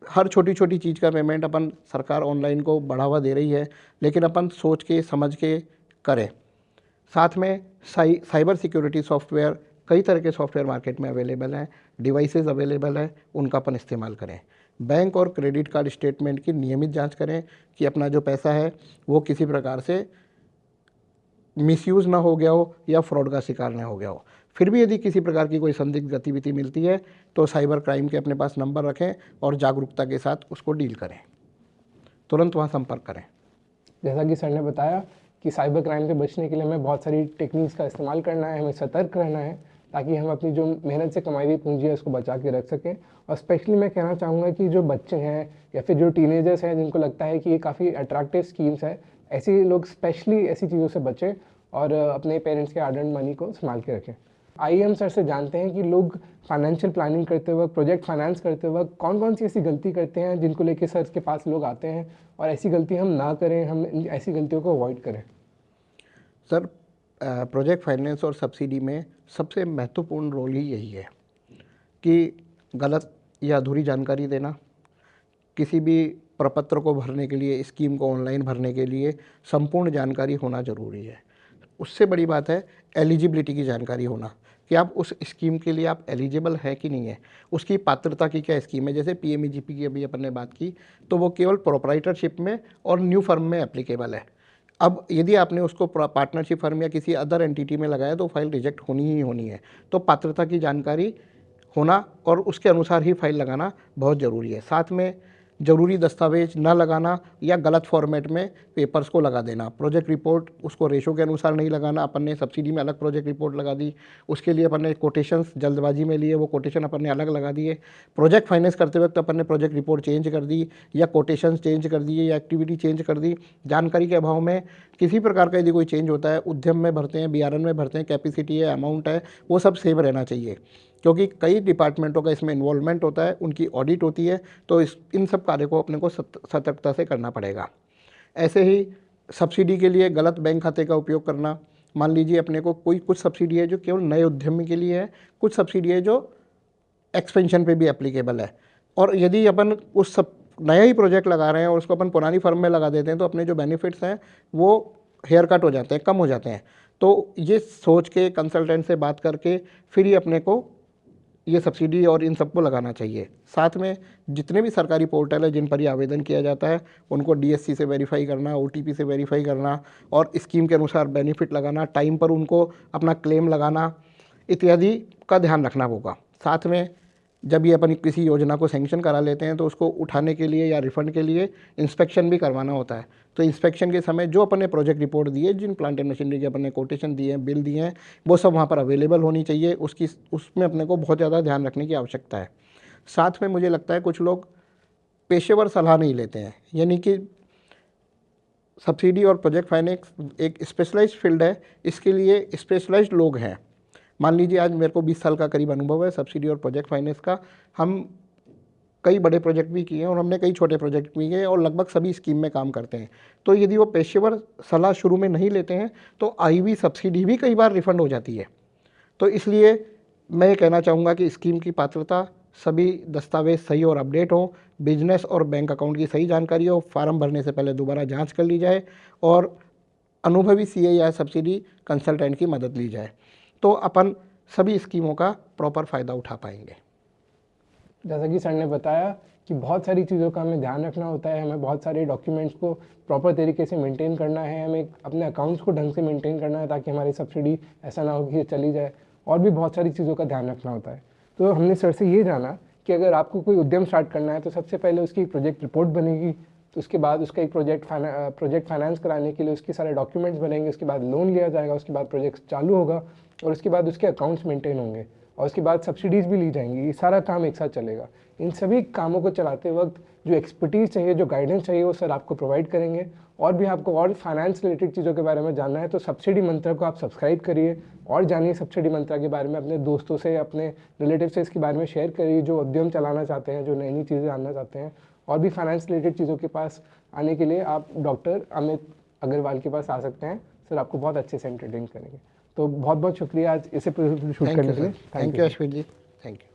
हर छोटी छोटी चीज़ का पेमेंट अपन, सरकार ऑनलाइन को बढ़ावा दे रही है, लेकिन अपन सोच के समझ के करें। साथ में साइबर सिक्योरिटी सॉफ्टवेयर, कई तरह के सॉफ्टवेयर मार्केट में अवेलेबल हैं, डिवाइसेस अवेलेबल है, उनका अपन इस्तेमाल करें। बैंक और क्रेडिट कार्ड स्टेटमेंट की नियमित जांच करें कि अपना जो पैसा है वो किसी प्रकार से मिसयूज़ ना हो गया हो या फ्रॉड का शिकार ना हो गया हो। फिर भी यदि किसी प्रकार की कोई संदिग्ध गतिविधि मिलती है तो साइबर क्राइम के अपने पास नंबर रखें और जागरूकता के साथ उसको डील करें, तुरंत वहाँ संपर्क करें। जैसा कि सर ने बताया कि साइबर क्राइम से बचने के लिए हमें बहुत सारी टेक्निक्स का इस्तेमाल करना है, हमें सतर्क रहना है ताकि हम अपनी जो मेहनत से कमाई हुई पूंजी है उसको बचा के रख सकें। और स्पेशली मैं कहना चाहूँगा कि जो बच्चे हैं या फिर जो टीनेजर्स हैं जिनको लगता है कि ये काफ़ी अट्रैक्टिव स्कीम्स है, ऐसे लोग स्पेशली ऐसी चीज़ों से बचें और अपने पेरेंट्स के हार्ड अर्न्ड मनी को संभाल के रखें। आइए हम सर से जानते हैं कि लोग फाइनेंशियल प्लानिंग करते वक्त, प्रोजेक्ट फाइनेंस करते वक्त कौन कौन सी ऐसी गलती करते हैं जिनको लेके सर के पास लोग आते हैं, और ऐसी गलती हम ना करें, हम ऐसी गलतियों को अवॉइड करें। सर, प्रोजेक्ट फाइनेंस और सब्सिडी में सबसे महत्वपूर्ण रोल ही यही है कि गलत या अधूरी जानकारी देना, किसी भी प्रपत्र को भरने के लिए, स्कीम को ऑनलाइन भरने के लिए संपूर्ण जानकारी होना ज़रूरी है। उससे बड़ी बात है एलिजिबिलिटी की जानकारी होना कि आप उस स्कीम के लिए आप एलिजिबल है कि नहीं है, उसकी पात्रता की क्या स्कीम है। जैसे पीएमईजीपी की अभी अपन ने बात की तो वो केवल प्रोप्राइटरशिप में और न्यू फर्म में एप्लीकेबल है। अब यदि आपने उसको पार्टनरशिप फर्म या किसी अदर एंटिटी में लगाया तो फाइल रिजेक्ट होनी ही होनी है। तो पात्रता की जानकारी होना और उसके अनुसार ही फाइल लगाना बहुत ज़रूरी है। साथ में ज़रूरी दस्तावेज न लगाना या गलत फॉर्मेट में पेपर्स को लगा देना। प्रोजेक्ट रिपोर्ट उसको रेशो के अनुसार नहीं लगाना। अपन ने सब्सिडी में अलग प्रोजेक्ट रिपोर्ट लगा दी, उसके लिए अपन ने कोटेशंस जल्दबाजी में लिए, वो कोटेशन अपन ने अलग लगा दिए। प्रोजेक्ट फाइनेंस करते वक्त अपन ने प्रोजेक्ट रिपोर्ट चेंज कर दी या कोटेशंस चेंज कर दिए या एक्टिविटी चेंज कर दी। जानकारी के अभाव में किसी प्रकार का यदि कोई चेंज होता है, उद्यम में भरते हैं, बीआरएन में भरते हैं, कैपेसिटी है, अमाउंट है, वो सब सेम रहना चाहिए क्योंकि कई डिपार्टमेंटों का इसमें इन्वॉल्वमेंट होता है, उनकी ऑडिट होती है। तो इन सब कार्यों को अपने को सतर्कता से करना पड़ेगा। ऐसे ही सब्सिडी के लिए गलत बैंक खाते का उपयोग करना। मान लीजिए अपने को कुछ सब्सिडी है जो केवल नए उद्यमी के लिए है, कुछ सब्सिडी है जो एक्सपेंशन पे भी एप्लीकेबल है। और यदि अपन उस सब नया ही प्रोजेक्ट लगा रहे हैं और उसको अपन पुरानी फर्म में लगा देते हैं तो अपने जो बेनिफिट्स हैं वो हेयर कट हो जाते हैं, कम हो जाते हैं। तो ये सोच के कंसल्टेंट से बात करके फिर ही अपने को ये सब्सिडी और इन सबको लगाना चाहिए। साथ में जितने भी सरकारी पोर्टल है जिन पर ये आवेदन किया जाता है उनको डीएससी से वेरीफाई करना, ओटीपी से वेरीफाई करना और स्कीम के अनुसार बेनिफिट लगाना, टाइम पर उनको अपना क्लेम लगाना इत्यादि का ध्यान रखना होगा। साथ में जब ये अपन किसी योजना को सैंक्शन करा लेते हैं तो उसको उठाने के लिए या रिफंड के लिए इंस्पेक्शन भी करवाना होता है। तो इंस्पेक्शन के समय जो अपन ने प्रोजेक्ट रिपोर्ट दी है, जिन प्लांट एंड मशीनरी के अपन ने कोटेशन दिए हैं, बिल दिए हैं, वो सब वहाँ पर अवेलेबल होनी चाहिए। उसमें अपने को बहुत ज़्यादा ध्यान रखने की आवश्यकता है। साथ में मुझे लगता है कुछ लोग पेशेवर सलाह नहीं लेते हैं, यानी कि सब्सिडी और प्रोजेक्ट फाइनेंस एक स्पेशलाइज्ड फील्ड है, इसके लिए स्पेशलाइज्ड लोग हैं। मान लीजिए आज मेरे को 20 साल का करीब अनुभव है सब्सिडी और प्रोजेक्ट फाइनेंस का। हम कई बड़े प्रोजेक्ट भी किए हैं और हमने कई छोटे प्रोजेक्ट भी किए और लगभग सभी स्कीम में काम करते हैं। तो यदि वो पेशेवर सलाह शुरू में नहीं लेते हैं तो आई हुई सब्सिडी भी कई बार रिफंड हो जाती है। तो इसलिए मैं ये कहना चाहूँगा कि स्कीम की पात्रता, सभी दस्तावेज सही और अपडेट हो, बिजनेस और बैंक अकाउंट की सही जानकारी हो, फार्म भरने से पहले दोबारा जाँच कर ली जाए और अनुभवी सीए या सब्सिडी कंसल्टेंट की मदद ली जाए, तो अपन सभी स्कीमों का प्रॉपर फ़ायदा उठा पाएंगे। जैसा कि सर ने बताया कि बहुत सारी चीज़ों का हमें ध्यान रखना होता है, हमें बहुत सारे डॉक्यूमेंट्स को प्रॉपर तरीके से मेंटेन करना है, हमें अपने अकाउंट्स को ढंग से मेंटेन करना है ताकि हमारी सब्सिडी ऐसा ना हो कि ये चली जाए, और भी बहुत सारी चीज़ों का ध्यान रखना होता है। तो हमने सर से ये जाना कि अगर आपको कोई उद्यम स्टार्ट करना है तो सबसे पहले उसकी एक प्रोजेक्ट रिपोर्ट बनेगी, तो उसके बाद उसका एक प्रोजेक्ट फाइनेंस कराने के लिए उसके सारे डॉक्यूमेंट्स बनेंगे, उसके बाद लोन लिया जाएगा, उसके बाद प्रोजेक्ट चालू होगा और उसके बाद उसके अकाउंट्स मेंटेन होंगे और उसके बाद सब्सिडीज़ भी ली जाएंगी। ये सारा काम एक साथ चलेगा। इन सभी कामों को चलाते वक्त जो एक्सपर्टीज़ चाहिए, जो गाइडेंस चाहिए, वो सर आपको प्रोवाइड करेंगे। और भी आपको और फाइनेंस रिलेटेड चीज़ों के बारे में जानना है तो सब्सिडी मंत्रा को आप सब्सक्राइब करिए और जानिए सब्सिडी मंत्रा के बारे में। अपने दोस्तों से, अपने रिलेटिव से इसके बारे में शेयर करिए जो उद्यम चलाना चाहते हैं, जो नई नई चीज़ें जानना चाहते हैं। और भी फाइनेंस रिलेटेड चीज़ों के पास आने के लिए आप डॉक्टर अमित अग्रवाल के पास आ सकते हैं। सर आपको बहुत अच्छे से एंटरटेन करेंगे। तो बहुत बहुत शुक्रिया आज इसे शूट करने के लिए। Thank you Ashwin ji, thank you.